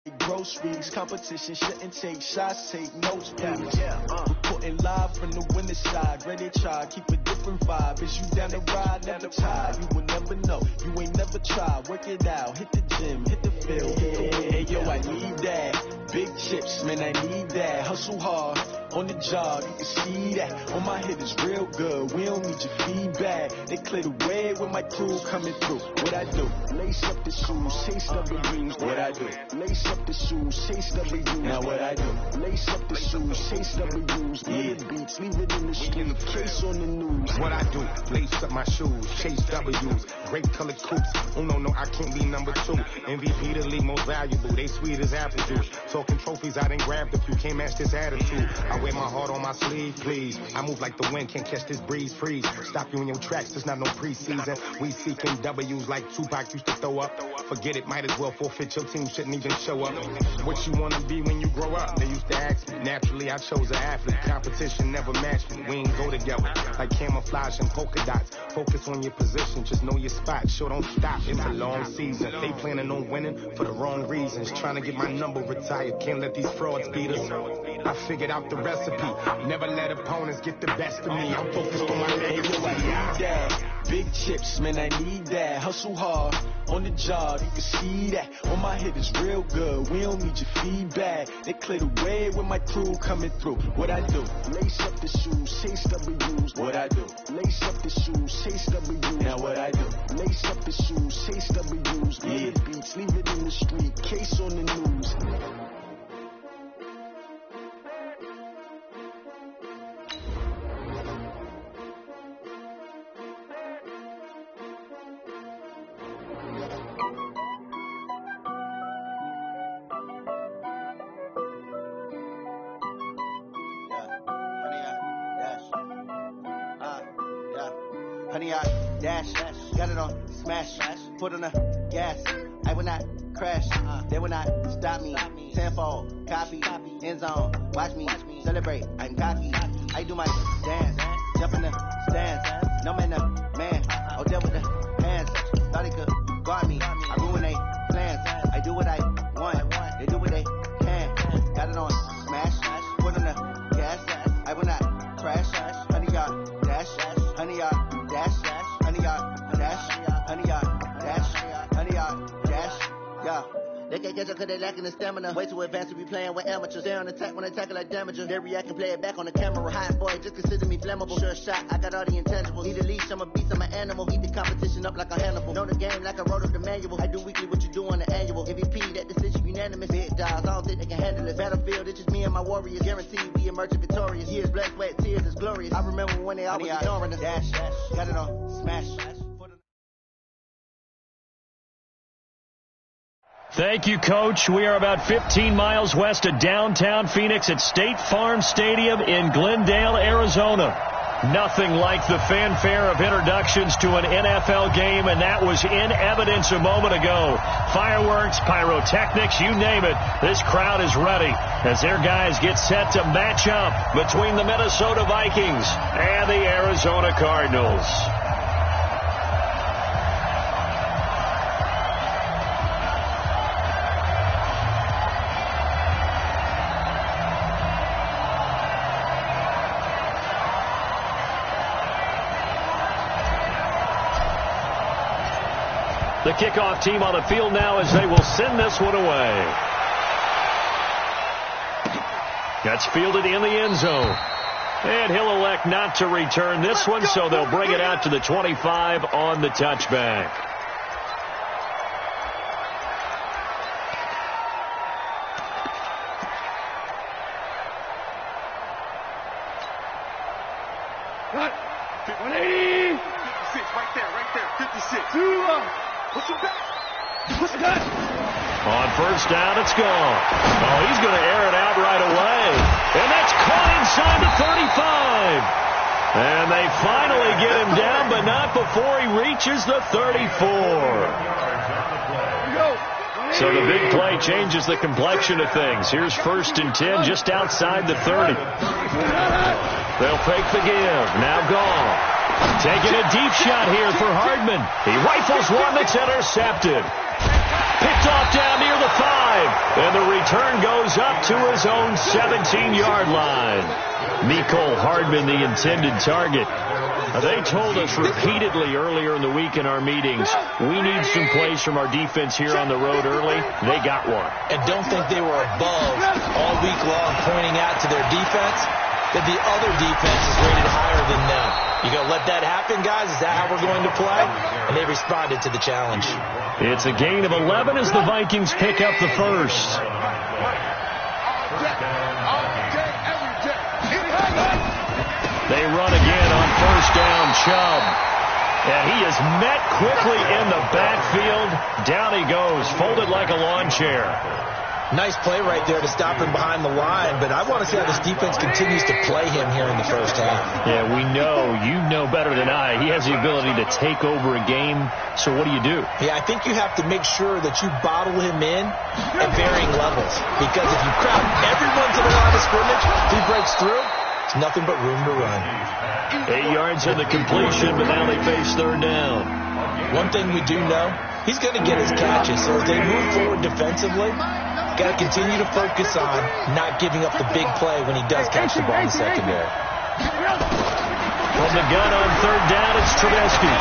Groceries, competition shouldn't take shots, take notes, please. Reporting live from the winning side, ready to try, keep a different vibe. Is you down the ride, never tired, you will never know, you ain't never tried. Work it out, hit the gym, hit the field, hey yo, I need that. Big chips, man, I need that. Hustle hard, on the job, you can see that. On my hit is real good, we don't need your feedback. They clear the way with my crew coming through. What I do? Lace up the shoes, chase W's. What I do? Lace up the shoes, chase W's. Now what I do? Lace up the shoes, chase W's. Yeah, beats, leave it in the street, case on the news. What I do? Lace up my shoes, chase W's. Great colored coops. Oh no, I can't be number 2. MVP the league most valuable. They sweet as apple juice. Talking trophies, I done grabbed a few. Can't match this attitude. I wear my heart on my sleeve, please. I move like the wind, can't catch this breeze, freeze. Stop you in your tracks, there's not no preseason. We seeking W's like Tupac used to throw up. Forget it, might as well forfeit, your team shouldn't even show up. What you wanna be when you grow up? They used to ask me. Naturally, I chose an athlete. Competition never matched me. We ain't go together. Like camouflage and polka dots. Focus on your position, just know your spot. Sure, don't stop, it's a long season. They planning on winning for the wrong reasons. Trying to get my number retired, can't let these frauds beat us. I figured out the recipe. Never let opponents get the best of me. I'm focused on my legacy. I need that. Big chips, man, I need that. Hustle hard, on the job, you can see that. On my hit is real good, we don't need your feedback. They clear the way with my crew coming through. What I do? Lace up the shoes, chase W's. What I do? Lace up the shoes, chase W's. Now what I do? Lace up the shoes, chase W's. Yeah, beats, leave it in the street, case on the news. Honey, I dash, got it on, smash, put on the gas. I will not crash, they will not stop me. Tenfold, copy, end zone, watch me celebrate. I'm cocky, I do my dance, jump in the stands. No man, oh, deal with the hands. Thought he could guard me, I ruin they plans. I do what I want, they do what they can. Got it on, smash, put on the gas. I will not crash, honey, y'all dash, honey, y'all. Honey, y'all, dash, yeah. They can't catch up cause they lacking the stamina. Way too advanced to be playing with amateurs. They on attack when they tackle like damager. They react and play it back on the camera. Hot boy, just consider me flammable. Sure shot, I got all the intangibles. Need a leash, I'm a beast, I'm an animal. Heat the competition up like a Hannibal. Know the game like I wrote up the manual. I do weekly what you do on the annual. MVP, that decision unanimous. Big dogs, I don't think they can handle it. Battlefield, it's just me and my warriors. Guaranteed we emerge victorious. Years, blood, sweat, tears is glorious. I remember when they always ignoring us. Dash, got it on, smash. Thank you, Coach. We are about 15 miles west of downtown Phoenix at State Farm Stadium in Glendale, Arizona. Nothing like the fanfare of introductions to an NFL game, and that was in evidence a moment ago. Fireworks, pyrotechnics, you name it. This crowd is ready as their guys get set to match up between the Minnesota Vikings and the Arizona Cardinals. The kickoff team on the field now as they will send this one away. That's fielded in the end zone. And he'll elect not to return this one, so they'll bring it out to the 25 on the touchback. Cut. 180. 56, right there. 56. Push him back. Push it back. On first down, it's gone. Oh, he's going to air it out right away. And that's caught inside the 35. And they finally get him down, but not before he reaches the 34. So the big play changes the complexion of things. Here's 1st and 10 just outside the 30. They'll fake the give. Now gone. Taking a deep shot here for Hardman. He rifles one that's intercepted. Picked off down near the 5. And the return goes up to his own 17-yard line. Mecole Hardman, the intended target. They told us repeatedly earlier in the week in our meetings, we need some plays from our defense here on the road early. They got one. And don't think they were above all week long pointing out to their defense that the other defense is rated higher than them. You going to let that happen, guys? Is that how we're going to play? And they responded to the challenge. It's a gain of 11 as the Vikings pick up the first. They run again on first down, Chubb. And he is met quickly in the backfield. Down he goes, folded like a lawn chair. Nice play right there to stop him behind the line, but I want to see how this defense continues to play him here in the first half. Yeah, we know. You know better than I. He has the ability to take over a game, so what do you do? Yeah, I think you have to make sure that you bottle him in at varying levels, because if you crowd everyone to the line of scrimmage, if he breaks through, it's nothing but room to run. 8 yards in the completion, but now they face third down. One thing we do know, he's going to get his catches, so as they move forward defensively, got to continue to focus on not giving up the big play when he does catch the ball in the secondary. From the gun on third down, it's Trubisky.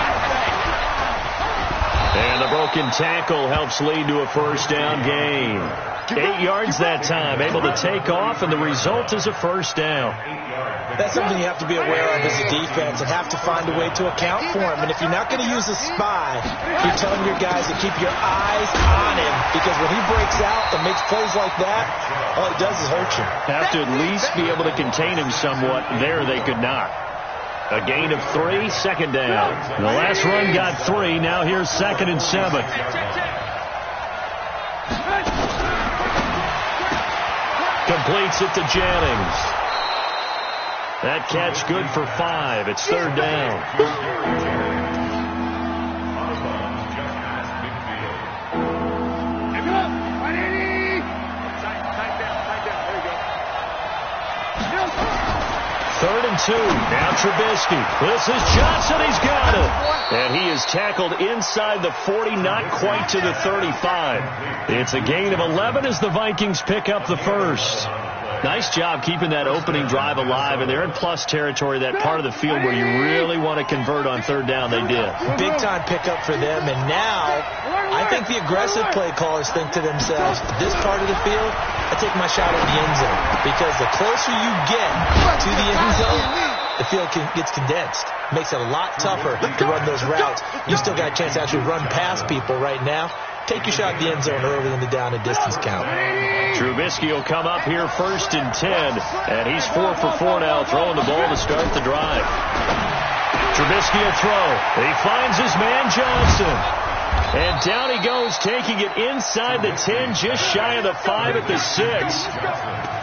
And the broken tackle helps lead to a first down gain. 8 yards that time, able to take off, and the result is a first down. That's something you have to be aware of as a defense and have to find a way to account for him. And if you're not going to use a spy, you're telling your guys to keep your eyes on him, because when he breaks out and makes plays like that, all it does is hurt you. Have to at least be able to contain him somewhat. There they could not. A gain of 3, second down. The last run got 3. Now here's 2nd and 7. Completes it to Jennings. That catch good for 5. It's third down. Third and 2. Now Trubisky. This is Johnson. He's got it. And he is tackled inside the 40, not quite to the 35. It's a gain of 11 as the Vikings pick up the first. Nice job keeping that opening drive alive, and they're in plus territory, that part of the field where you really want to convert on third down. They did. Big-time pickup for them, and now I think the aggressive play callers think to themselves, this part of the field, I take my shot at the end zone, because the closer you get to the end zone, the field gets condensed. Makes it a lot tougher to run those routes. You still got a chance to actually run past people right now. Take your shot at the end zone early in the down and distance count. Trubisky will come up here 1st and 10, and he's 4 for 4 now, throwing the ball to start the drive. Trubisky will throw. He finds his man Johnson. And down he goes, taking it inside the 10, just shy of the 5 at the 6.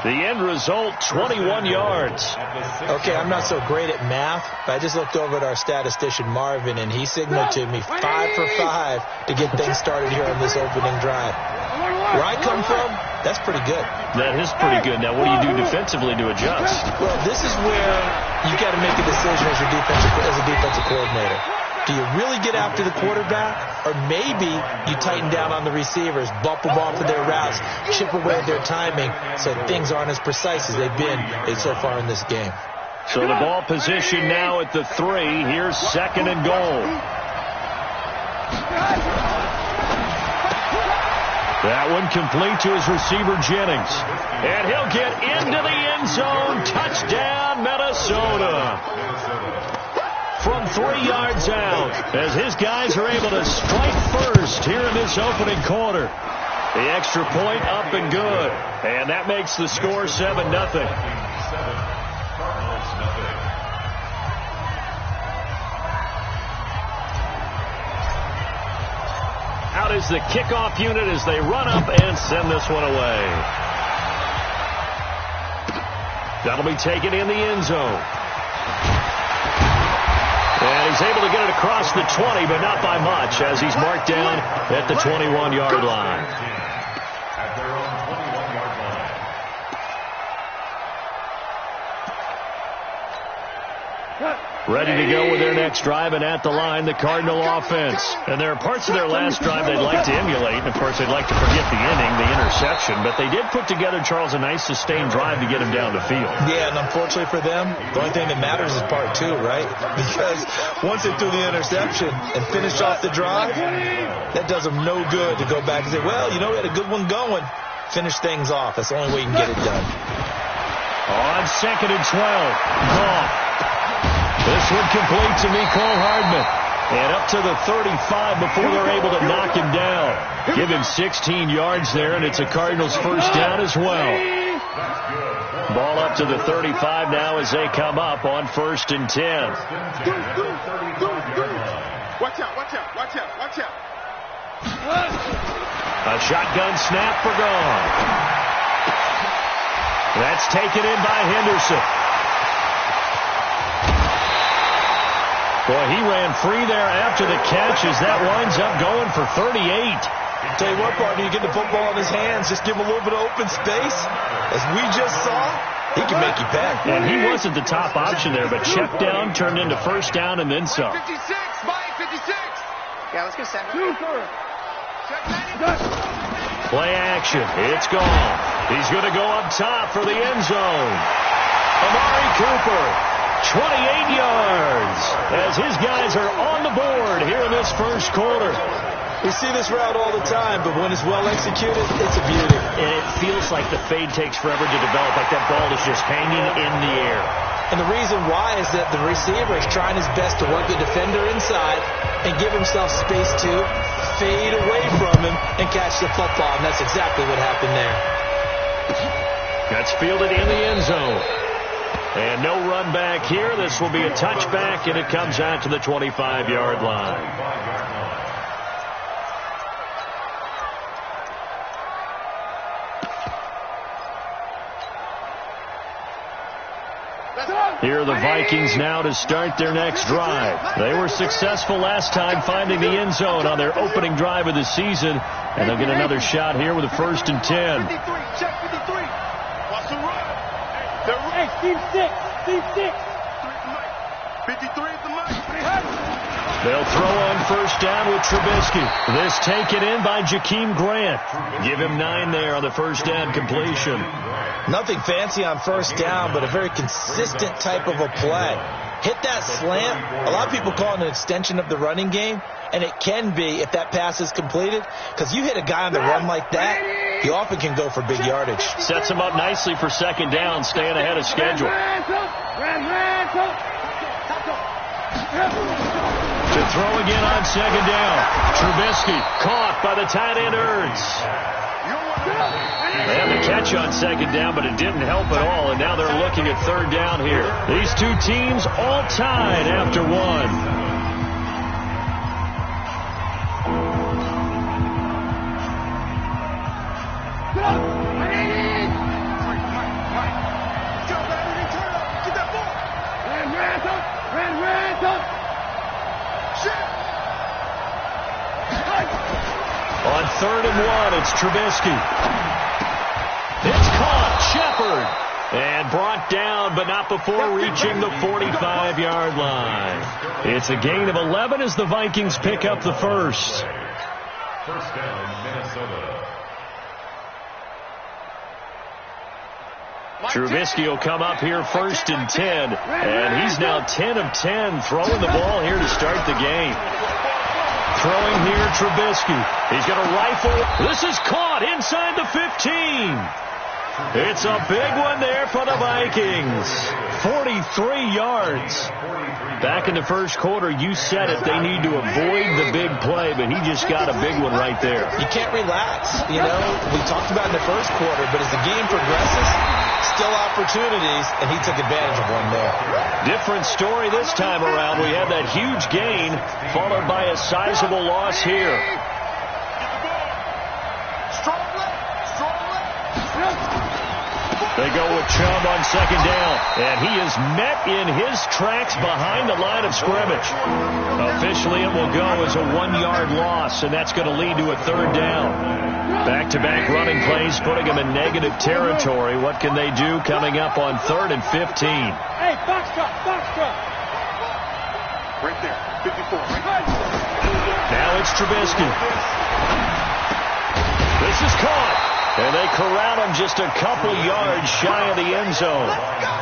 The end result, 21 yards. Okay, I'm not so great at math, but I just looked over at our statistician, Marvin, and he signaled to me 5 for 5 to get things started here on this opening drive. Where I come from, that's pretty good. That is pretty good. Now, what do you do defensively to adjust? Well, this is where you got to make a decision as a defensive coordinator. Do you really get after the quarterback, or maybe you tighten down on the receivers, bump them off of their routes, chip away at their timing, so things aren't as precise as they've been so far in this game? So the ball position now at the 3. Here's 2nd and goal. That one complete to his receiver, Jennings. And he'll get into the end zone. Touchdown, Minnesota. From 3 yards out, as his guys are able to strike first here in this opening quarter. The extra point up and good. And that makes the score 7-0. Out is the kickoff unit as they run up and send this one away. That'll be taken in the end zone. And he's able to get it across the 20, but not by much, as he's marked down at the 21-yard line. Ready to go with their next drive, and at the line, the Cardinal offense. And there are parts of their last drive they'd like to emulate, and of course they'd like to forget the inning, the interception, but they did put together, Charles, a nice sustained drive to get him down the field. Yeah, and unfortunately for them, the only thing that matters is part two, right? Because once they threw the interception and finished off the drive, that does them no good to go back and say, well, you know, we had a good one going. Finish things off. That's the only way you can get it done. On 2nd and 12, Goff. This one complete to Mecole Hardman. And up to the 35 before they're able to knock him down. Give him 16 yards there, and it's a Cardinals first down as well. Ball up to the 35 now as they come up on 1st and 10. Watch out, watch out, watch out, watch out. A shotgun snap for Goff. That's taken in by Henderson. Boy, he ran free there after the catch as that winds up going for 38. Tell you what, partner, you get the football in his hands, just give him a little bit of open space. As we just saw, he can make you pay. And he wasn't the top option there, but check down turned into first down and then some. 56, Mike, 56. Yeah, let's go 7. Play action. It's gone. He's going to go up top for the end zone. Amari Cooper, 28 yards, as his guys are on the board here in this first quarter. We see this route all the time, but when it's well executed, it's a beauty. And it feels like the fade takes forever to develop, like that ball is just hanging in the air. And the reason why is that the receiver is trying his best to work the defender inside and give himself space to fade away from him and catch the football, and that's exactly what happened there. That's fielded in the end zone. And no run back here. This will be a touchback, and it comes out to the 25-yard line. Here are the Vikings now to start their next drive. They were successful last time finding the end zone on their opening drive of the season, and they'll get another shot here with a 1st and 10. 53, check 53. Watch them run. Hey, Steve 6. Steve 6. 53 at the mic. They'll throw on first down with Trubisky. This taken in by Jakeem Grant. Give him 9 there on the first down completion. Nothing fancy on first down, but a very consistent type of a play. Hit that slant. A lot of people call it an extension of the running game, and it can be if that pass is completed, because you hit a guy on the run like that, you often can go for big yardage. Sets him up nicely for second down, staying ahead of schedule. To throw again on second down. Trubisky caught by the tight end Ertz. They had the catch on second down, but it didn't help at all, and now they're looking at third down here. These two teams all tied after one. On 3rd and 1, it's Trubisky. It's caught. Shepard. And brought down, but not before reaching the 45-yard line. It's a gain of 11 as the Vikings pick up the first. First down, Minnesota. Trubisky will come up here 1st and 10. And he's now 10 of 10 throwing the ball here to start the game. Throwing here, Trubisky. He's going to rifle. This is caught inside the 15. It's a big one there for the Vikings. 43 yards. Back in the first quarter, you said it. They need to avoid the big play, but he just got a big one right there. You can't relax. You know, we talked about in the first quarter, but as the game progresses, still opportunities, and he took advantage of one there. Different story this time around. We had that huge gain, followed by a sizable loss here. They go with Chubb on second down, and he is met in his tracks behind the line of scrimmage. Officially, it will go as a 1-yard loss, and that's going to lead to a third down. Back-to-back running plays putting them in negative territory. What can they do coming up on 3rd and 15? Hey, box truck, box truck. Right there. 54. Now it's Trubisky. This is caught. And they corral him just a couple yards shy of the end zone.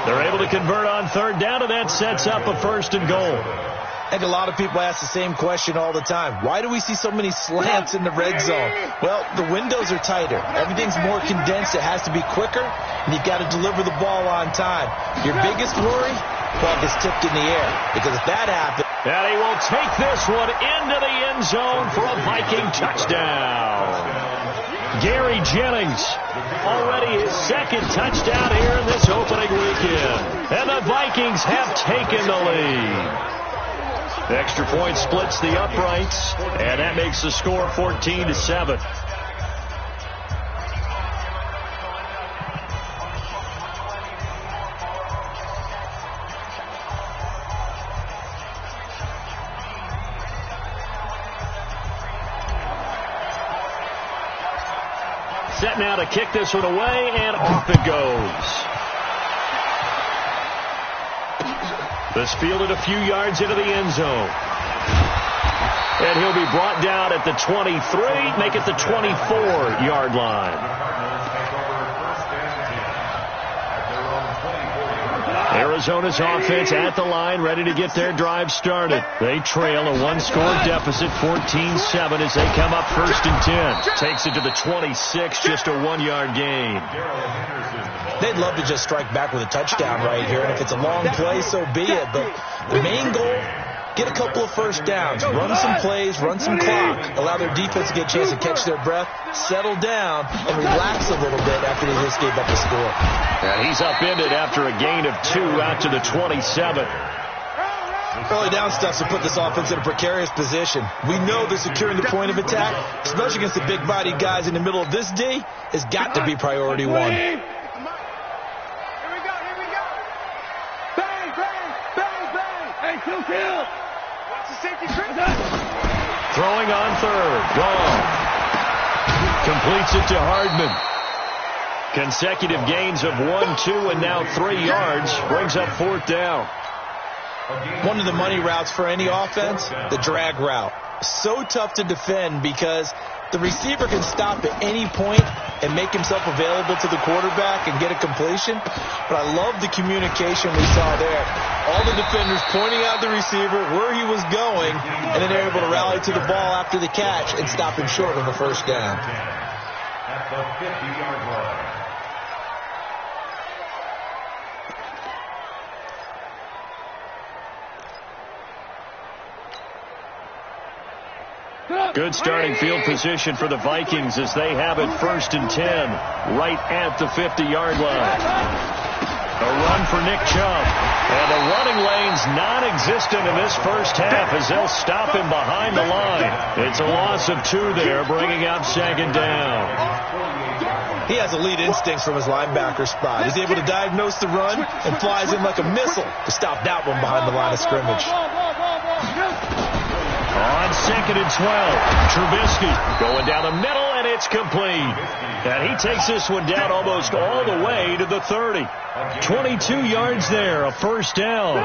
They're able to convert on third down, and that sets up a 1st and goal. I think a lot of people ask the same question all the time. Why do we see so many slants in the red zone? Well, the windows are tighter. Everything's more condensed. It has to be quicker, and you've got to deliver the ball on time. Your biggest worry? Ball gets tipped in the air, because if that happens... And he will take this one into the end zone for a Viking touchdown. Gary Jennings, already his 2nd touchdown here in this opening weekend. And the Vikings have taken the lead. The extra point splits the uprights, and that makes the score 14-7. Set now to kick this one away, and off it goes. This fielded a few yards into the end zone. And he'll be brought down at the 23, make it the 24-yard line. Arizona's offense at the line, ready to get their drive started. They trail a 1-score deficit, 14-7, as they come up 1st and 10. Takes it to the 26, just a 1-yard gain. They'd love to just strike back with a touchdown right here, and if it's a long play, so be it. But the main goal, get a couple of 1st downs, run some plays, run some clock, allow their defense to get a chance to catch their breath, settle down, and relax a little bit after they just gave up a score. And he's upended after a gain of 2 out to the 27. Early down stuff to put this offense in a precarious position. We know that securing the point of attack, especially against the big-bodied guys in the middle of this D, has got to be priority 1. Kill. Watch the safety trip. Throwing on 3rd. Gone. Completes it to Hardman. Consecutive gains of 1, 2, and now 3 yards. Brings up 4th down. One of the money routes for any offense, the drag route. So tough to defend because the receiver can stop at any point and make himself available to the quarterback and get a completion. But I love the communication we saw there. All the defenders pointing out the receiver, where he was going, and then they're able to rally to the ball after the catch and stop him short of the 1st down. At the 50-yard line. Good starting field position for the Vikings as they have it 1st and 10 right at the 50-yard line. A run for Nick Chubb. And the running lane's non-existent in this first half as they'll stop him behind the line. It's a loss of 2 there, bringing up 2nd down. He has elite instincts from his linebacker spot. He's able to diagnose the run and flies in like a missile to stop that one behind the line of scrimmage. On 2nd and 12, Trubisky going down the middle, and it's complete. And he takes this one down almost all the way to the 30. 22 yards there, a 1st down.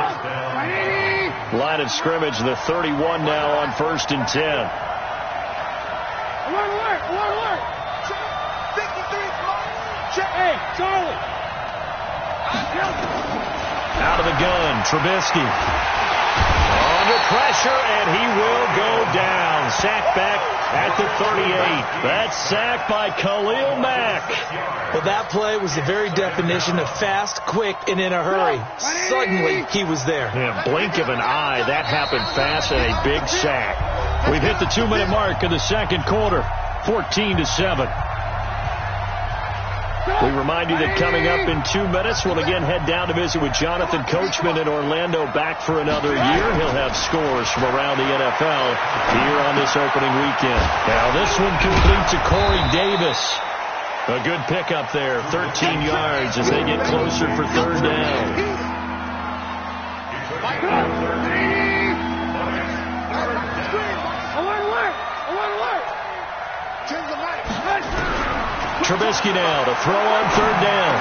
Line of scrimmage, the 31 now on 1st and 10. Alert! 53, hey, Charlie! Out of the gun, Trubisky. Under pressure, and he will go down. Sacked back at the 38. That's sacked by Khalil Mack. Well, that play was the very definition of fast, quick, and in a hurry. Suddenly, he was there. Yeah, blink of an eye. That happened fast and a big sack. We've hit the 2-minute mark in the 2nd quarter. 14-7. We remind you that coming up in 2 minutes, we'll again head down to visit with Jonathan Coachman in Orlando, back for another year. He'll have scores from around the NFL here on this opening weekend. Now this one complete to Corey Davis. A good pickup there, 13 yards as they get closer for 3rd down. Trubisky now to throw on 3rd down.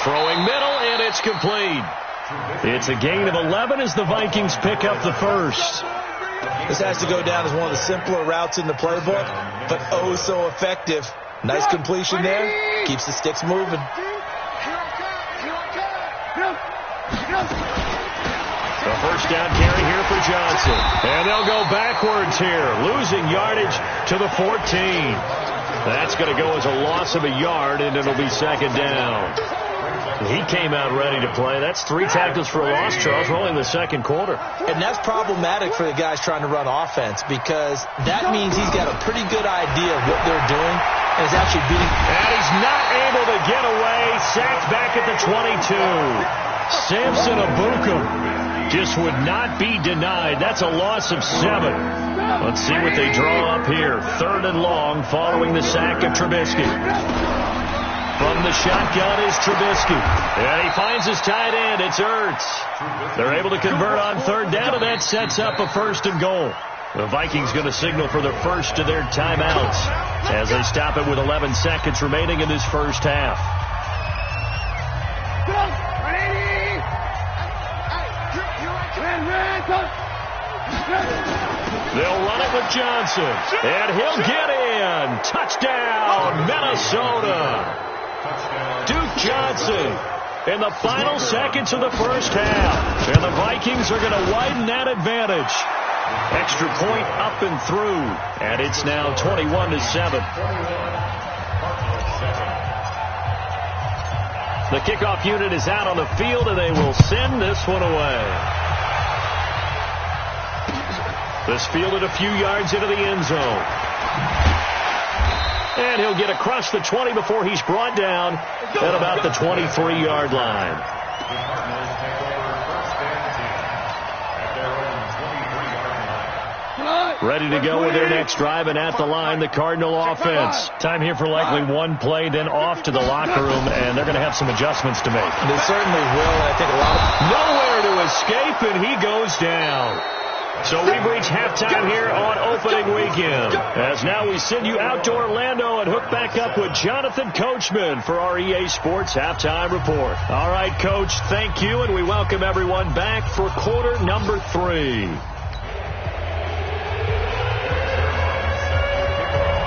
Throwing middle, and it's complete. It's a gain of 11 as the Vikings pick up the first. This has to go down as one of the simpler routes in the playbook, but oh so effective. Nice completion there. Keeps the sticks moving. The first down carry here for Johnson. And they'll go backwards here, losing yardage to the 14. That's going to go as a loss of a yard, and it'll be second down. He came out ready to play. That's 3 tackles for a loss, Charles. We're only in the second quarter. And that's problematic for the guys trying to run offense, because that means he's got a pretty good idea of what they're doing and is actually beating. And he's not able to get away. Sacked back at the 22. Samson Abuka just would not be denied. That's a loss of 7. Let's see what they draw up here. 3rd and long following the sack of Trubisky. From the shotgun is Trubisky. And he finds his tight end. It's Ertz. They're able to convert on 3rd down, and that sets up a 1st and goal. The Vikings going to signal for the first of their timeouts as they stop it with 11 seconds remaining in this first half. They'll run it with Johnson, and he'll get in. Touchdown, Minnesota. Duke Johnson in the final seconds of the first half. And the Vikings are going to widen that advantage. Extra point up and through. And it's now 21-7. The kickoff unit is out on the field, and they will send this one away. This fielded a few yards into the end zone. And he'll get across the 20 before he's brought down at about the 23-yard line. Ready to go with their next drive, and at the line, the Cardinal offense. Time here for likely one play, then off to the locker room, and they're going to have some adjustments to make. They certainly will, and I think a lot of... Nowhere to escape, and he goes down. So we've reached halftime here on opening weekend. As now we send you out to Orlando and hook back up with Jonathan Coachman for our EA Sports Halftime Report. All right, Coach, thank you, and we welcome everyone back for quarter number 3.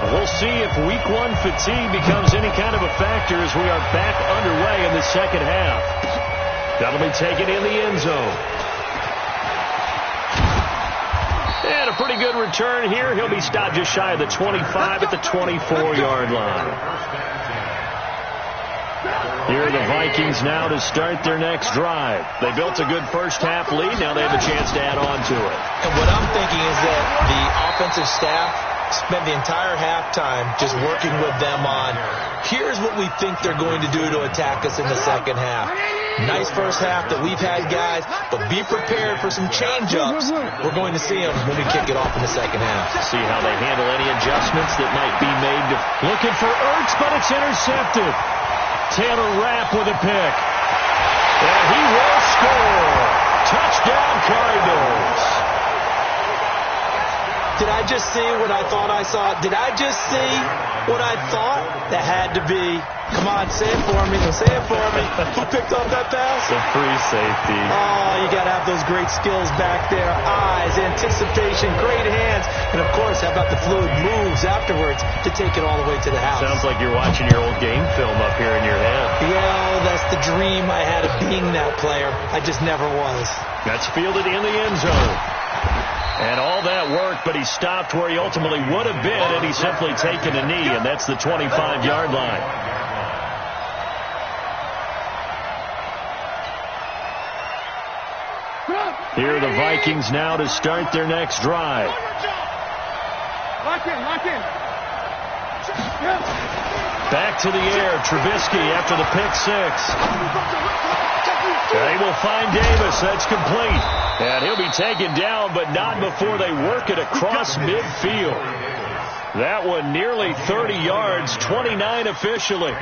We'll see if week 1 fatigue becomes any kind of a factor as we are back underway in the second half. That'll be taken in the end zone. And a pretty good return here. He'll be stopped just shy of the 25 at the 24-yard line. Here are the Vikings now to start their next drive. They built a good first half lead. Now they have a chance to add on to it. And what I'm thinking is that the offensive staff spent the entire halftime just working with them on, here's what we think they're going to do to attack us in the second half. Nice first half that we've had, guys, but be prepared for some change-ups. We're going to see them when we kick it off in the second half. See how they handle any adjustments that might be made. Looking for Ertz, but it's intercepted. Taylor Rapp with a pick. And he will score. Touchdown, Cardinals. Did I just see what I thought I saw? Did I just see what I thought? That had to be. Come on, say it for me. Say it for me. Who picked up that pass? The free safety. Oh, you got to have those great skills back there. Eyes, anticipation, great hands. And, of course, how about the fluid moves afterwards to take it all the way to the house? Sounds like you're watching your old game film up here in your head. Yeah, that's the dream I had of being that player. I just never was. That's fielded in the end zone. And all that work, but he stopped where he ultimately would have been, and he's simply taken a knee, and that's the 25-yard line. Here are the Vikings now to start their next drive. Lock in. Back to the air, Trubisky after the pick 6. They will find Davis. That's complete. And he'll be taken down, but not before they work it across midfield. That one nearly 30 yards, 29 officially.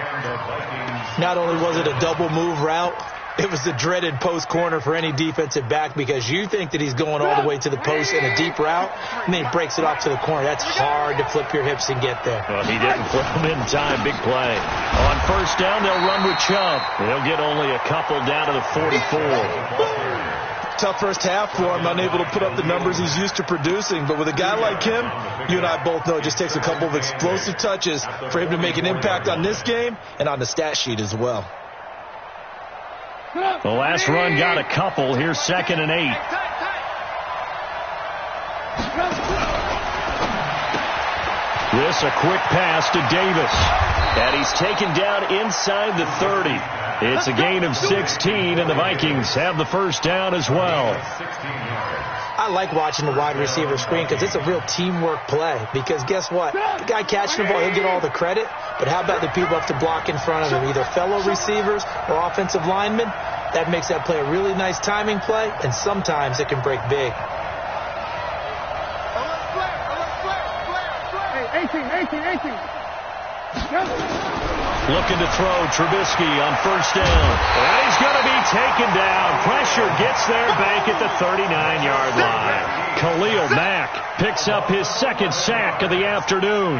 Not only was it a double move route, It was the dreaded post corner for any defensive back because you think that he's going all the way to the post in a deep route, and then he breaks it off to the corner. That's hard to flip your hips and get there. Well, he didn't flip him in time. Big play. On first down, they'll run with Chubb. They'll get only a couple down to the 44. Tough first half for him, unable to put up the numbers he's used to producing. But with a guy like him, you and I both know it just takes a couple of explosive touches for him to make an impact on this game and on the stat sheet as well. The last run got a couple. Here's 2nd and 8. This a quick pass to Davis. And he's taken down inside the 30. It's a gain of 16, and the Vikings have the first down as well. I like watching the wide receiver screen because it's a real teamwork play. Because guess what? The guy catching the ball, he'll get all the credit. But how about the people up to block in front of him, either fellow receivers or offensive linemen? That makes that play a really nice timing play, and sometimes it can break big. Hey, 18. Looking to throw, Trubisky on first down. And he's going to be taken down. Pressure gets there back at the 39-yard line. Khalil Mack picks up his 2nd sack of the afternoon.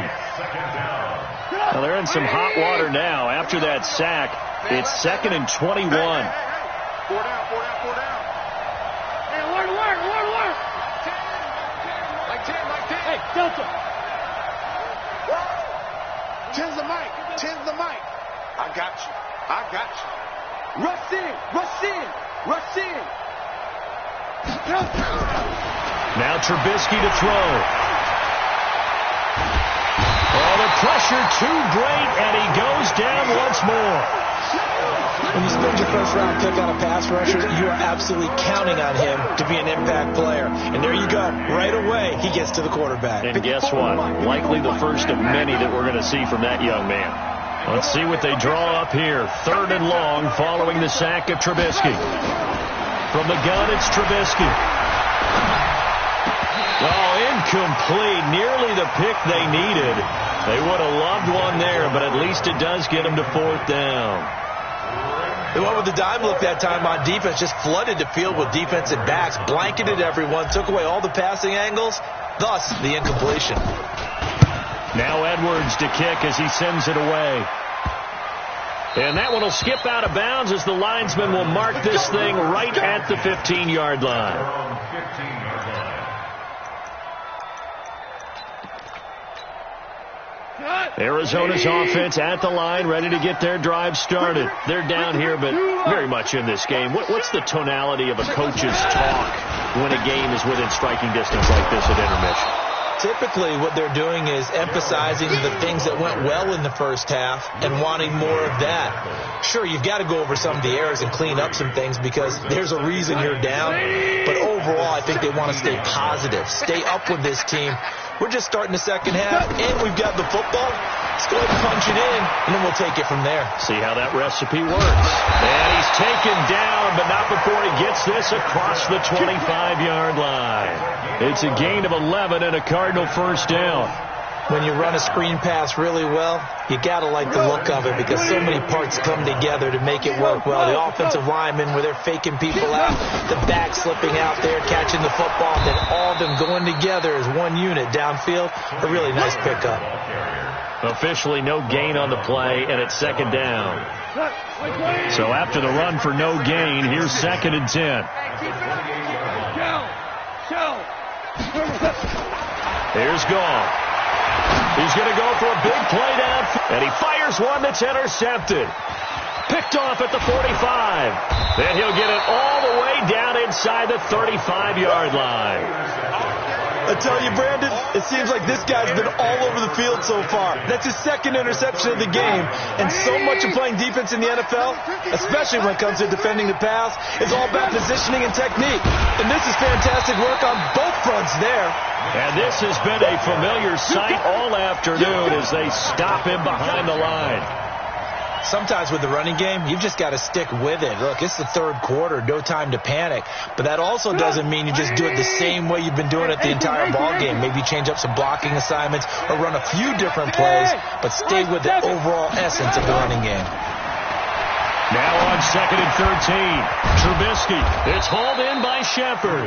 Well, they're in some hot water now. After that sack, it's 2nd and 21. 4 down. Hey, alert. Like 10. Hey, Delta. 10's the mic. I got you. Rush in. Now Trubisky to throw. Oh, the pressure too great, and he goes down once more. When you spend your first-round pick on a pass rusher, you are absolutely counting on him to be an impact player. And there you go. Right away, he gets to the quarterback. And guess what? Likely the first of many that we're going to see from that young man. Let's see what they draw up here. 3rd and long following the sack of Trubisky. From the gun, it's Trubisky. Oh, incomplete. Nearly the pick they needed. They would have loved one there, but at least it does get them to 4th down. They went with the dime look that time on defense, just flooded the field with defensive backs, blanketed everyone, took away all the passing angles, thus the incompletion. Now Edwards to kick as he sends it away. And that one will skip out of bounds as the linesman will mark this thing right at the 15-yard line. Arizona's offense at the line, ready to get their drive started. They're down here, but very much in this game. What's the tonality of a coach's talk when a game is within striking distance like this at intermission? Typically, what they're doing is emphasizing the things that went well in the first half and wanting more of that. Sure, you've got to go over some of the errors and clean up some things because there's a reason you're down. But overall, I think they want to stay positive, stay up with this team. We're just starting the second half, and we've got the football. Let's go ahead and punch it in, and then we'll take it from there. See how that recipe works. And he's taken down, but not before he gets this across the 25-yard line. It's a gain of 11 and a Cardinal first down. When you run a screen pass really well, you got to like the look of it because so many parts come together to make it work well. The offensive linemen, where they're faking people out, the back slipping out there, catching the football, and then all of them going together as one unit downfield. A really nice pickup. Officially no gain on the play, and it's 2nd down. So after the run for no gain, here's 2nd and 10. Here's Goff. He's going to go for a big play down, and he fires one that's intercepted. Picked off at the 45. Then he'll get it all the way down inside the 35-yard line. I tell you, Brandon, it seems like this guy's been all over the field so far. That's his 2nd interception of the game. And so much of playing defense in the NFL, especially when it comes to defending the pass, is all about positioning and technique. And this is fantastic work on both fronts there. And this has been a familiar sight all afternoon as they stop him behind the line. Sometimes with the running game, you've just got to stick with it. Look, it's the 3rd quarter, no time to panic. But that also doesn't mean you just do it the same way you've been doing it the entire ball game. Maybe change up some blocking assignments or run a few different plays, but stay with the overall essence of the running game. Now on 2nd and 13. Trubisky. It's hauled in by Shepard.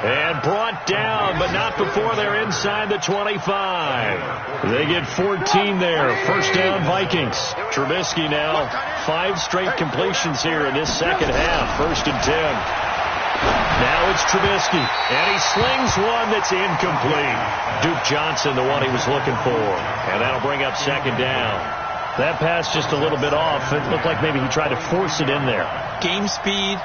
And brought down, but not before they're inside the 25. They get 14 there. First down, Vikings. Trubisky now 5 straight completions here in this second half. 1st and 10. Now it's Trubisky. And he slings one that's incomplete. Duke Johnson, the one he was looking for. And that'll bring up 2nd down. That pass just a little bit off. It looked like maybe he tried to force it in there. Game speed,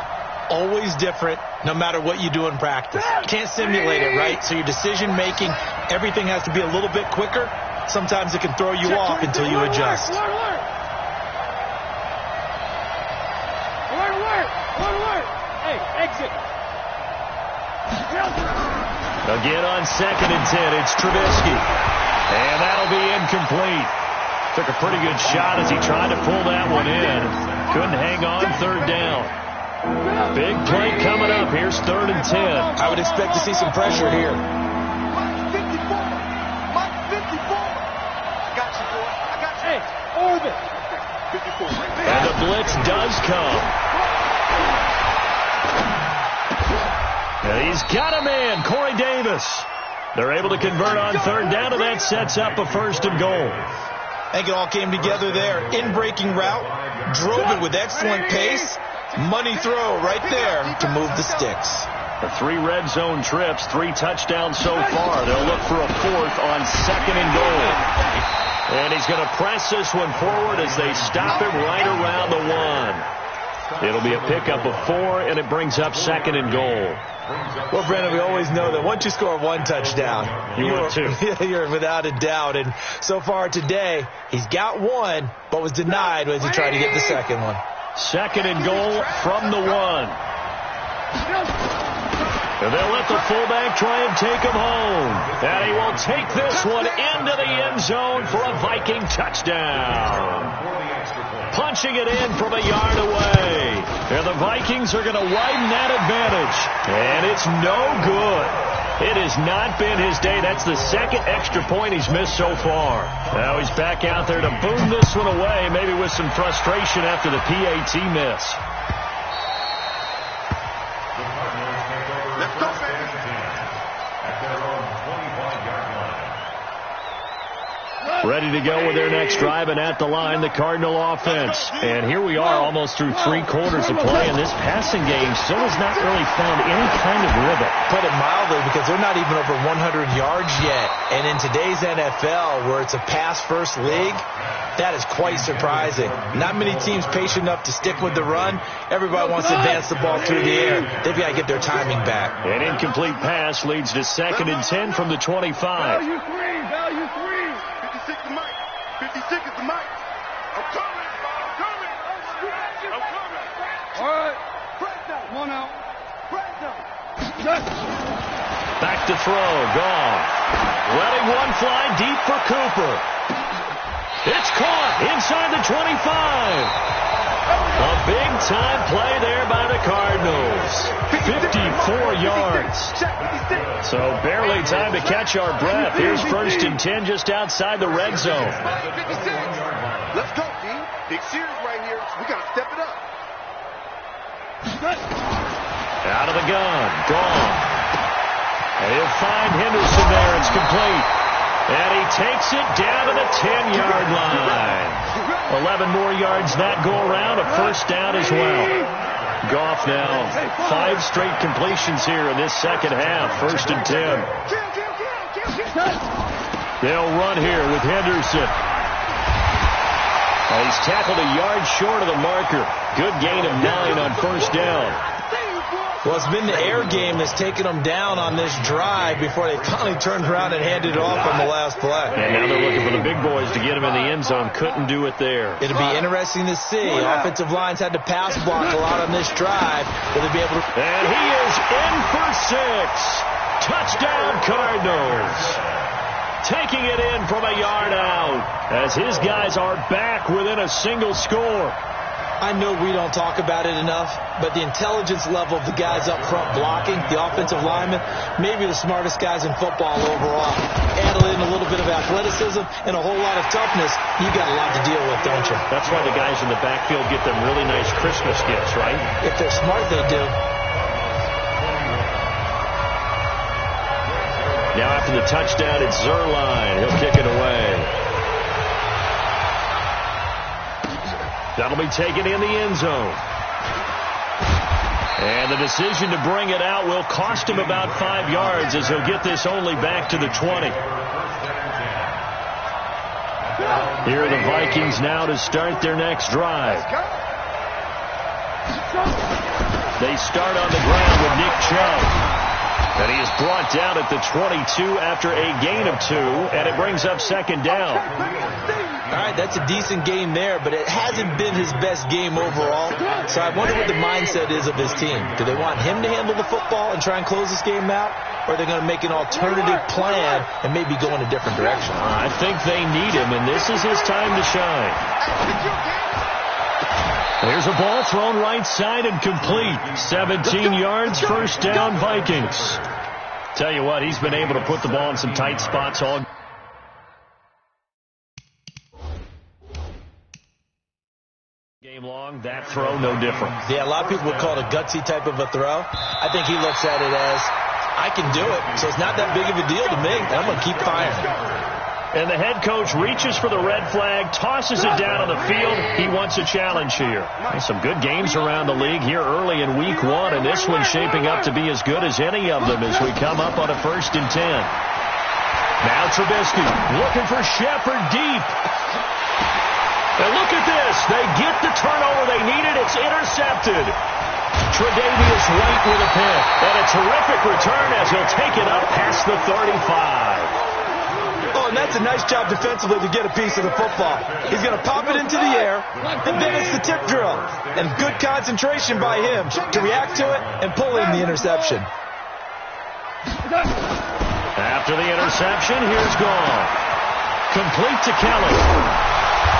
always different, no matter what you do in practice. You can't simulate it, right? So your decision-making, everything has to be a little bit quicker. Sometimes it can throw you off until you adjust. Hey, exit. Again on 2nd and 10, it's Trubisky. And that'll be incomplete. Took a pretty good shot as he tried to pull that one in. Couldn't hang on. 3rd down. Big play coming up. Here's 3rd and 10. I would expect to see some pressure here. Mike 54. Mike 54. I got you, boy. I got you. Hey, orbit. 54. And the blitz does come. And he's got a man, Corey Davis. They're able to convert on 3rd down, and that sets up a 1st and goal. I think it all came together there. In-breaking route, drove it with excellent pace. Money throw right there to move the sticks. The 3 red zone trips, 3 touchdowns so far. They'll look for a 4th on 2nd and goal. And he's going to press this one forward as they stop him right around the 1. It'll be a pickup of 4, and it brings up 2nd and goal. Well, Brandon, we always know that once you score 1 touchdown, you're without a doubt. And so far today, he's got 1, but was denied as he tried to get the 2nd one. 2nd and goal from the 1. And they'll let the fullback try and take him home. And he will take this one into the end zone for a Viking touchdown. Punching it in from a yard away. And the Vikings are going to widen that advantage. And it's no good. It has not been his day. That's the 2nd extra point he's missed so far. Now he's back out there to boom this one away, maybe with some frustration after the PAT miss. Let's go, baby. Ready to go with their next drive, and at the line, the Cardinal offense. And here we are almost through 3 quarters of play, and this passing game still has not really found any kind of rhythm. Put it mildly, because they're not even over 100 yards yet. And in today's NFL, where it's a pass-first league, that is quite surprising. Not many teams patient enough to stick with the run. Everybody wants to advance the ball through the air. They've got to get their timing back. An incomplete pass leads to 2nd and 10 from the 25. Value 3. 56 is Mike. 56 is the Mike. I'm coming. All right. Press down. 1 out. Press down. Back to throw. Gone. Letting one fly deep for Cooper. It's caught inside the 25. A big-time play there by the Cardinals. 54 yards. So barely time to catch our breath. Here's 1st and 10 just outside the red zone. 56. Let's go, D. Big series right here. We got to step it up. Out of the gun. Gone. And he'll find Henderson there. It's complete. And he takes it down to the 10-yard line. 11 more yards that go around. A 1st down as well. Goff now 5 straight completions here in this second half. 1st and 10. They'll run here with Henderson. He's tackled a yard short of the marker. Good gain of 9 on 1st down. Well, it's been the air game that's taken them down on this drive before they finally turned around and handed it off on the last play. And now they're looking for the big boys to get him in the end zone. Couldn't do it there. It'll be interesting to see. Offensive lines had to pass block a lot on this drive. Will they be able to... And he is in for 6. Touchdown, Cardinals. Taking it in from a yard out as his guys are back within a single score. I know we don't talk about it enough, but the intelligence level of the guys up front blocking, the offensive linemen, maybe the smartest guys in football overall. Add in a little bit of athleticism and a whole lot of toughness, you got a lot to deal with, don't you? That's why the guys in the backfield get them really nice Christmas gifts, right? If they're smart, they do. Now after the touchdown, it's Zerline. He'll kick it away. That'll be taken in the end zone. And the decision to bring it out will cost him about 5 yards as he'll get this only back to the 20. Here are the Vikings now to start their next drive. They start on the ground with Nick Chubb. And he is brought down at the 22 after a gain of 2, and it brings up second down. All right, that's a decent game there, but it hasn't been his best game overall. So I wonder what the mindset is of his team. Do they want him to handle the football and try and close this game out? Or are they going to make an alternative plan and maybe go in a different direction? I think they need him, and this is his time to shine. There's a ball thrown right side and complete. 17 yards, first down, Vikings. Tell you what, he's been able to put the ball in some tight spots all game long. That throw, no different. Yeah, a lot of people would call it a gutsy type of a throw. I think he looks at it as, I can do it, so it's not that big of a deal to me. I'm going to keep firing. And the head coach reaches for the red flag, tosses it down on the field. He wants a challenge here. Some good games around the league here early in week 1, and this one's shaping up to be as good as any of them as we come up on a 1st and 10. Now Trubisky looking for Shepard deep. And look at this. They get the turnover they needed. It's intercepted. Tre'Davious White with a pick. And a terrific return as he'll take it up past the 35. Oh, and that's a nice job defensively to get a piece of the football. He's going to pop it into the air, and then it's the tip drill. And good concentration by him to react to it and pull in the interception. After the interception, here's Gall. Complete to Kelly.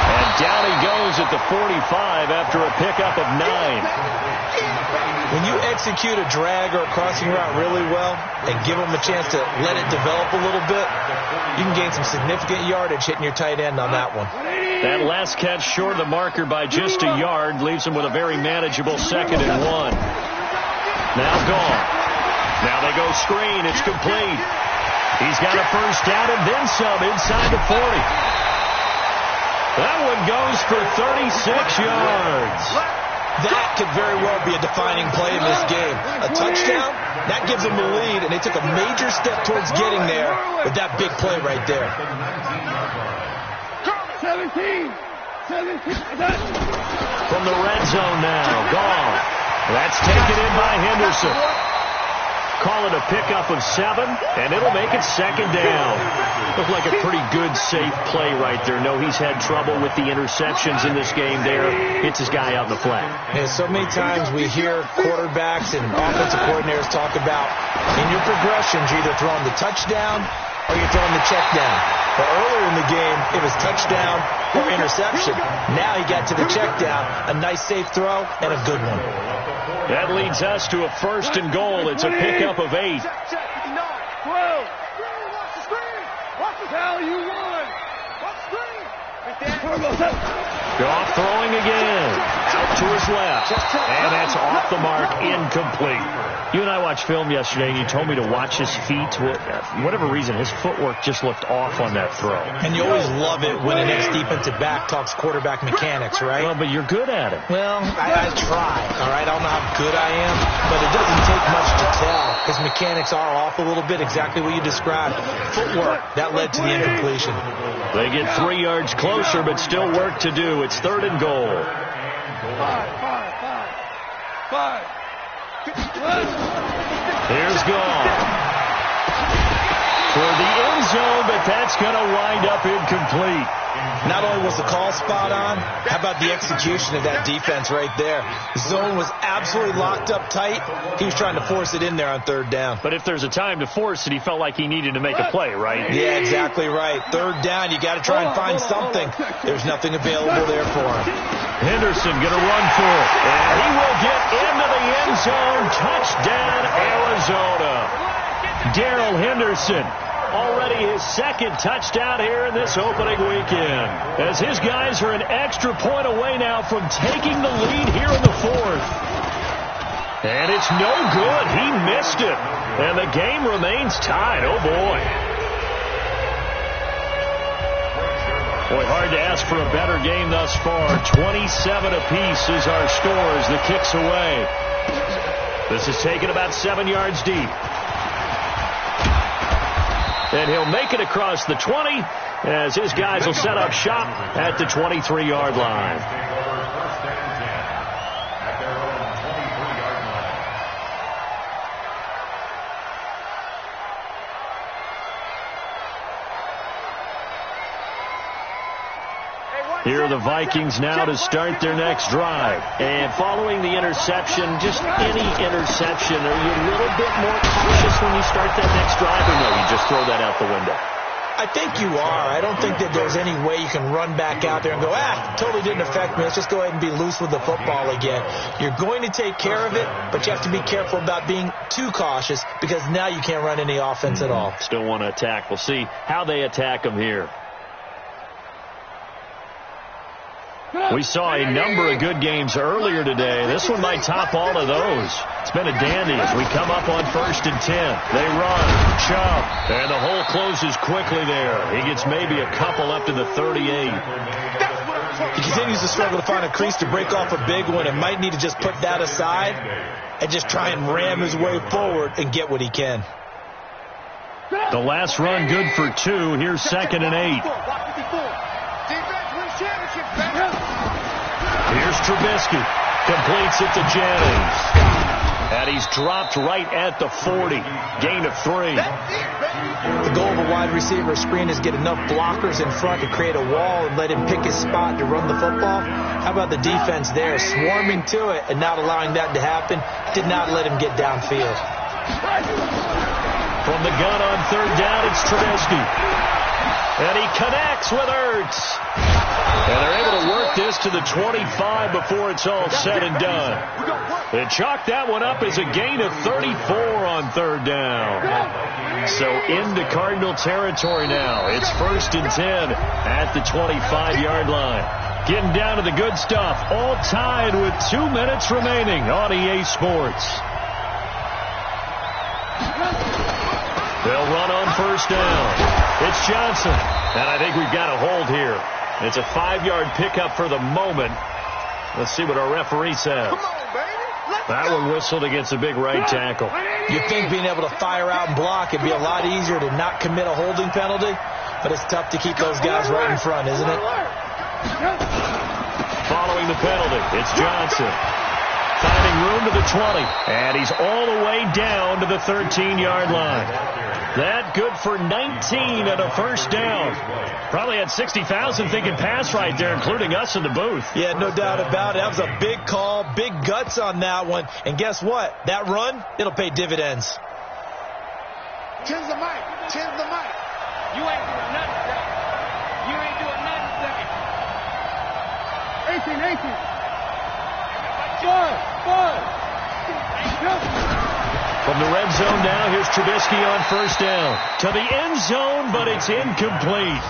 And down he goes at the 45 after a pickup of 9. When you execute a drag or a crossing route really well and give them a chance to let it develop a little bit, you can gain some significant yardage hitting your tight end on that one. That last catch short of the marker by just a yard leaves him with a very manageable 2nd and 1. Now Gall. Now they go screen. It's complete. He's got a first down and then some inside the 40. That one goes for 36 yards. That could very well be a defining play in this game. A touchdown, that gives them the lead, and they took a major step towards getting there with that big play right there. 17. From the red zone now, Gall. That's taken in by Henderson. Call it a pickup of 7, and it'll make it 2nd down. Looked like a pretty good, safe play right there. No, he's had trouble with the interceptions in this game there. Hits his guy out in the flat. And so many times we hear quarterbacks and offensive coordinators talk about, in your progressions, you're either throwing the touchdown or you're throwing the check down. But earlier in the game, it was touchdown or interception. Now he got to the check down, a nice safe throw, and a good one. That leads us to a 1st and goal. It's a pickup of 8. 12. Tell you one. Goff throwing again. Out to his left. And that's off the mark. Incomplete. You and I watched film yesterday, and you told me to watch his feet. For whatever reason, his footwork just looked off on that throw. And you always love it when an ex-defensive back talks quarterback mechanics, right? Well, but you're good at it. Well, I try, all right? I don't know how good I am, but it doesn't take much to tell. His mechanics are off a little bit, exactly what you described. Footwork, that led to the incompletion. They get 3 yards closer, but still work to do. It's 3rd and goal. 5. Here's Gall. for the end zone, but that's going to wind up incomplete. Not only was the call spot on, how about the execution of that defense right there? Zone was absolutely locked up tight. He was trying to force it in there on third down. But if there's a time to force it, he felt like he needed to make a play, right? Yeah, exactly right. Third down, you got to try and find something. There's nothing available there for him. Henderson going to run for it, and he will get into the end zone. Touchdown, Arizona. Darrell Henderson. Already his second touchdown here in this opening weekend. As his guys are an extra point away now from taking the lead here in the fourth. And it's no good. He missed it. And the game remains tied. Oh, boy. Boy, hard to ask for a better game thus far. 27 apiece is our score as the kick's away. This is taken about 7 yards deep. And he'll make it across the 20 as his guys will set up shop at the 23-yard line. Here are the Vikings now to start their next drive. And following the interception, just any interception, are you a little bit more cautious when you start that next drive, or no, you just throw that out the window? I think you are. I don't think that there's any way you can run back out there and go, totally didn't affect me. Let's just go ahead and be loose with the football again. You're going to take care of it, but you have to be careful about being too cautious because now you can't run any offense at all. Still want to attack. We'll see how they attack them here. We saw a number of good games earlier today. This one might top all of those. It's been a dandy as we come up on 1st and 10. They run, Chubb, and the hole closes quickly there. He gets maybe a couple up to the 38. He continues to struggle to find a crease to break off a big one and might need to just put that aside and just try and ram his way forward and get what he can. The last run good for 2. Here's 2nd and 8. Here's Trubisky. Completes it to Jennings. And he's dropped right at the 40. Gain of 3. The goal of a wide receiver screen is get enough blockers in front to create a wall and let him pick his spot to run the football. How about the defense there, swarming to it and not allowing that to happen? Did not let him get downfield. From the gun on 3rd down, it's Trubisky. And he connects with Ertz. And they're able to work this to the 25 before it's all said and done. They chalk that one up as a gain of 34 on 3rd down. So into Cardinal territory now. It's 1st and 10 at the 25-yard line. Getting down to the good stuff. All tied with 2 minutes remaining on EA Sports. They'll run on 1st down. It's Johnson. And I think we've got a hold here. It's a 5-yard pickup for the moment. Let's see what our referee says. That one whistled against a big right tackle. You'd think being able to fire out and block it'd be a lot easier to not commit a holding penalty, but it's tough to keep those guys right in front, isn't it? Following the penalty, it's Johnson. Finding room to the 20, and he's all the way down to the 13-yard line. That good for 19 and a 1st down. Probably had 60,000 thinking pass right there, including us in the booth. Yeah, no doubt about it. That was a big call, big guts on that one. And guess what? That run, it'll pay dividends. Chin's the mic. Chin's the mic. You ain't doing nothing today. You ain't doing nothing today. 18. From the red zone now, here's Trubisky on 1st down. To the end zone, but it's incomplete.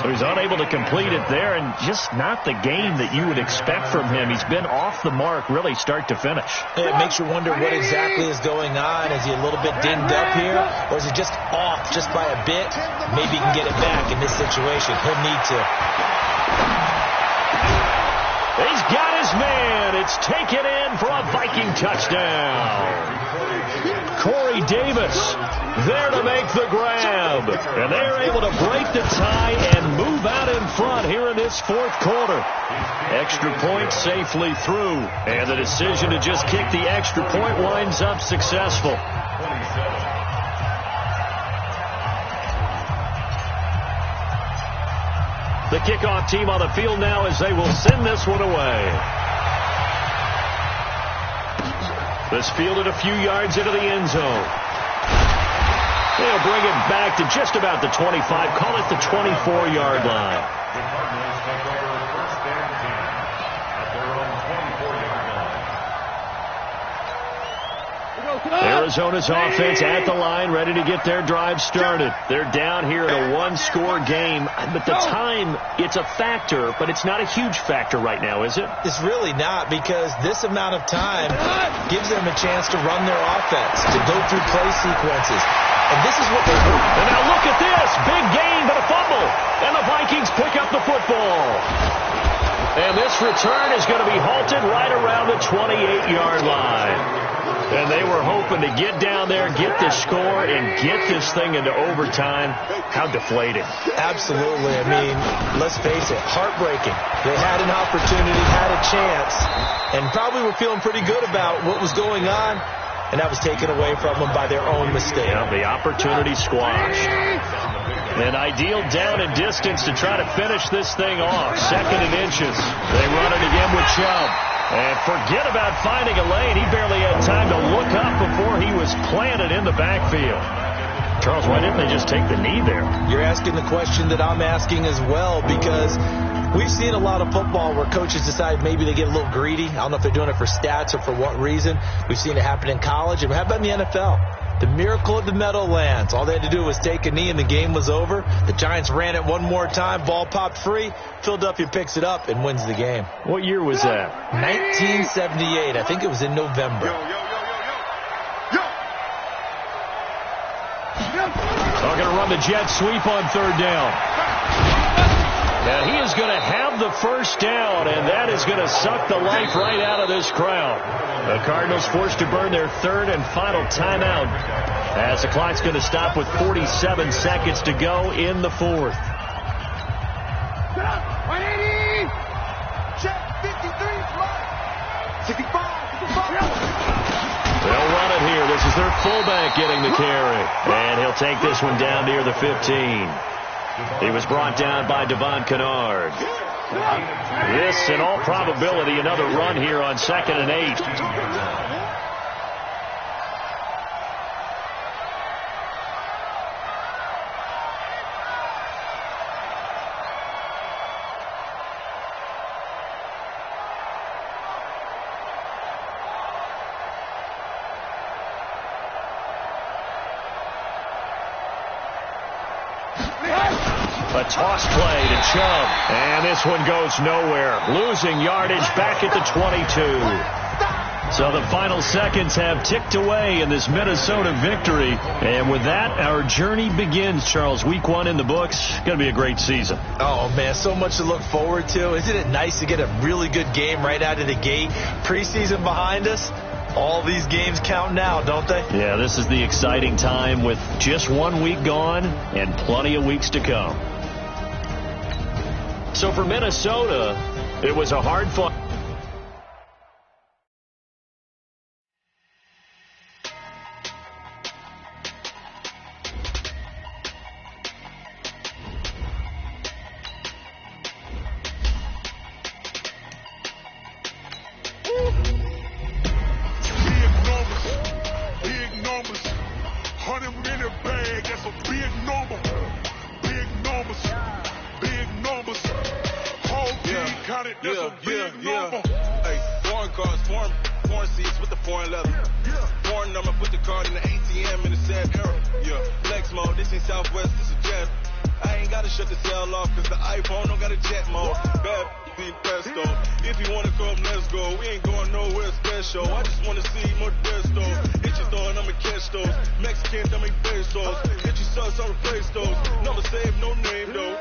So he's unable to complete it there, and just not the game that you would expect from him. He's been off the mark, really, start to finish. It makes you wonder what exactly is going on. Is he a little bit dinged up here, or is he just off just by a bit? Maybe he can get it back in this situation. He'll need to. He's got his man. It's taken in for a Viking touchdown. Corey Davis there to make the grab. And they're able to break the tie and move out in front here in this 4th quarter. Extra point safely through. And the decision to just kick the extra point winds up successful. The kickoff team on the field now as they will send this one away. This fielded a few yards into the end zone. They'll bring it back to just about the 25. Call it the 24-yard line. The Cardinals take over first and 10 at their own 24-yard line. Arizona's offense at the line, ready to get their drive started. They're down here in a one-score game, but the time, it's a factor, but it's not a huge factor right now, is it? It's really not, because this amount of time gives them a chance to run their offense, to go through play sequences. And this is what they do. And now look at this. Big gain, but a fumble. And the Vikings pick up the football. And this return is going to be halted right around the 28-yard line. And they were hoping to get down there, get the score, and get this thing into overtime. How deflating. Absolutely. I mean, let's face it, heartbreaking. They had an opportunity, had a chance, and probably were feeling pretty good about what was going on. And that was taken away from them by their own mistake. Yeah, the opportunity squashed. An ideal down and distance to try to finish this thing off. 2nd and inches. They run it again with Chubb. And forget about finding a lane. He barely had time to look up before he was planted in the backfield. Charles, why didn't they just take the knee there? You're asking the question that I'm asking as well, because we've seen a lot of football where coaches decide maybe they get a little greedy. I don't know if they're doing it for stats or for what reason. We've seen it happen in college. And how about in the NFL? The miracle of the Meadowlands. All they had to do was take a knee and the game was over. The Giants ran it one more time. Ball popped free. Philadelphia picks it up and wins the game. What year was that? 1978. I think it was in November. They're going to run the jet sweep on 3rd down. Now he is going to have the first down, and that is going to suck the life right out of this crowd. The Cardinals forced to burn their 3rd and final timeout as the clock's going to stop with 47 seconds to go in the 4th. 180! Check 53, 65. They'll run it here. This is their fullback getting the carry. And he'll take this one down near the 15. He was brought down by Devon Kennard. This, in all probability, another run here on 2nd and 8. A toss play to Chubb. And this one goes nowhere. Losing yardage back at the 22. So the final seconds have ticked away in this Minnesota victory. And with that, our journey begins, Charles. Week 1 in the books. Going to be a great season. Oh, man, so much to look forward to. Isn't it nice to get a really good game right out of the gate? Preseason behind us. All these games count now, don't they? Yeah, this is the exciting time with just 1 week gone and plenty of weeks to come. So for Minnesota, it was a hard fought. If you wanna come, let's go. We ain't going nowhere special. I just wanna see more desto. Hit you throwing, I'ma catch those. Mexican, dummy pesos. Hit you sus, I'll replace those. Number save, no name though.